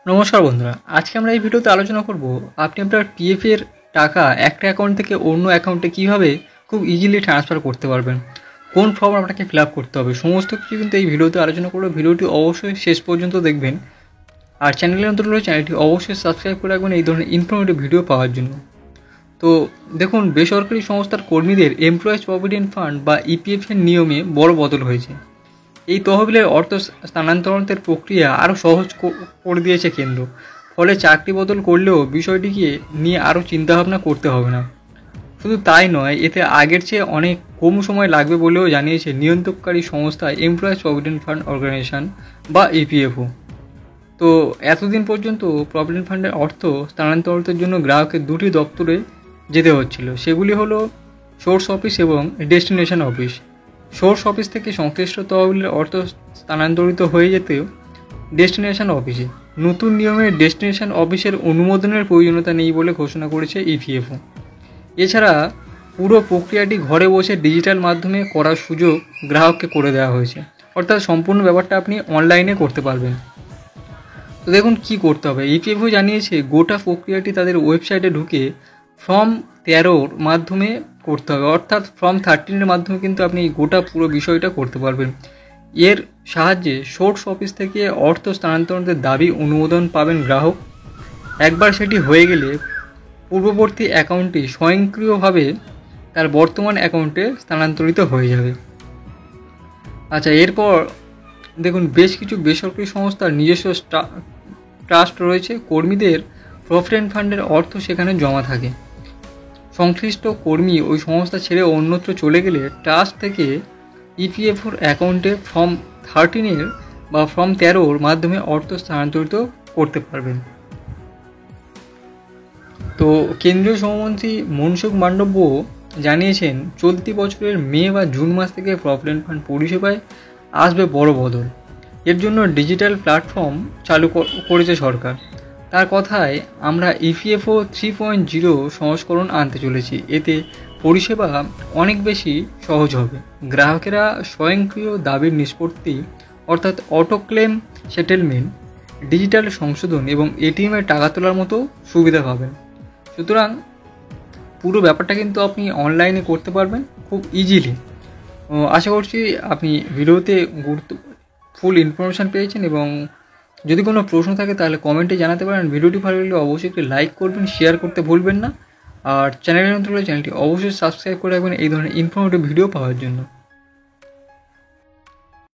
নমস্কার বন্ধুরা, আজকে আমরা এই ভিডিওতে আলোচনা করব আপনি আপনার পিএফ এর টাকা একটা অ্যাকাউন্ট থেকে অন্য অ্যাকাউন্টে কীভাবে খুব ইজিলি ট্রান্সফার করতে পারবেন, কোন ফর্ম আপনাকে ফিল আপ করতে হবে, সমস্ত কিছু কিন্তু এই ভিডিওতে আলোচনা করব। ভিডিওটি অবশ্যই শেষ পর্যন্ত দেখবেন, আর চ্যানেলের অন্তর্গত রয়েছে চ্যানেলটি অবশ্যই সাবস্ক্রাইব করে রাখবেন এই ধরনের ইনফরমেটিভ ভিডিও পাওয়ার জন্য। তো দেখুন, বেসরকারি সংস্থার কর্মীদের এমপ্লয়িজ প্রভিডেন্ট ফান্ড বা ইপিএফ এর নিয়মে বড় বদল হয়েছে। এই তহবিলের অর্থ স্থানান্তরণের প্রক্রিয়া আরও সহজ করে দিয়েছে কেন্দ্র। ফলে চাকরি বদল করলেও বিষয়টিকে নিয়ে আরও চিন্তাভাবনা করতে হবে না। শুধু তাই নয়, এতে আগের চেয়ে অনেক কম সময় লাগবে বলেও জানিয়েছে নিয়ন্ত্রণকারী সংস্থা এমপ্লয়িজ প্রভিডেন্ট ফান্ড অর্গানাইজেশন বা ইপিএফও। তো এতদিন পর্যন্ত প্রভিডেন্ট ফান্ডের অর্থ স্থানান্তরের জন্য গ্রাহকের দুটি দপ্তরে যেতে হচ্ছিল। সেগুলি হলো সোর্স অফিস এবং ডেস্টিনেশন অফিস। সোর্স অফিস থেকে সংশ্লিষ্ট তহবিলের অর্থ স্থানান্তরিত হয়ে যেতেও ডেস্টিনেশন অফিসে। নতুন নিয়মে ডেস্টিনেশন অফিসের অনুমোদনের প্রয়োজনীয়তা নেই বলে ঘোষণা করেছে ইপিএফও। এছাড়া পুরো প্রক্রিয়াটি ঘরে বসে ডিজিটাল মাধ্যমে করার সুযোগ গ্রাহককে করে দেওয়া হয়েছে, অর্থাৎ সম্পূর্ণ ব্যাপারটা আপনি অনলাইনে করতে পারবেন। তো দেখুন কী করতে হবে। ইপিএফও জানিয়েছে গোটা প্রক্রিয়াটি তাদের ওয়েবসাইটে ঢুকে ফর্ম 13 মাধ্যমে করতে হবে, অর্থাৎ ফর্ম 13 মাধ্যমে কিন্তু আপনি গোটা পুরো বিষয়টা করতে পারবেন। এর সাহায্যে সোর্স অফিস থেকে অর্থ স্থানান্তরের দাবি অনুমোদন পাবেন গ্রাহক। একবার সেটি হয়ে গেলে পূর্ববর্তী অ্যাকাউন্টটি স্বয়ংক্রিয়ভাবে তার বর্তমান অ্যাকাউন্টে স্থানান্তরিত হয়ে যাবে। আচ্ছা, এরপর দেখুন, বেশ কিছু বেসরকারি সংস্থার নিজস্ব ট্রাস্ট রয়েছে। কর্মীদের প্রভিডেন্ট ফান্ডের অর্থ সেখানে জমা থাকে। সংশ্লিষ্ট কর্মী ওই সংস্থা ছেড়ে অন্যত্র চলে গেলে ট্রাস্ট থেকে ইপিএফওর অ্যাকাউন্টে ফর্ম 13 বা ফর্ম 13 মাধ্যমে অর্থ স্থানান্তরিত করতে পারবেন। তো কেন্দ্রীয় শ্রমমন্ত্রী মনসুখ মান্ডব্য জানিয়েছেন, চলতি বছরের মে বা জুন মাস থেকে প্রভিডেন্ট ফান্ড পরিষেবায় আসবে বড় বদল। এর জন্য ডিজিটাল প্ল্যাটফর্ম চালু করেছে সরকার। তার কথায়, আমরা ইপিএফও 3.0 সংস্করণ আনতে চলেছি। এতে পরিষেবা অনেক বেশি সহজ হবে। গ্রাহকেরা স্বয়ংক্রিয় দাবির নিষ্পত্তি অর্থাৎ অটো ক্লেম সেটেলমেন্ট, ডিজিটাল সংশোধন এবং এটিএমের টাকা তোলার মতো সুবিধা পাবেন। সুতরাং পুরো ব্যাপারটা কিন্তু আপনি অনলাইনে করতে পারবেন খুব ইজিলি। আশা করছি আপনি ভিডিওতে ফুল ইনফরমেশান পেয়েছেন, এবং যদি কোনো প্রশ্ন থাকে তাহলে কমেন্টে জানাতে পারেন। ভিডিওটি ভালো লাগলে অবশ্যই একটি লাইক করবেন, শেয়ার করতে ভুলবেন না, আর চ্যানেলের নতুন হলে চ্যানেলটি অবশ্যই সাবস্ক্রাইব করে রাখবেন এই ধরনের ইনফরমেটিভ ভিডিও পাওয়ার জন্য।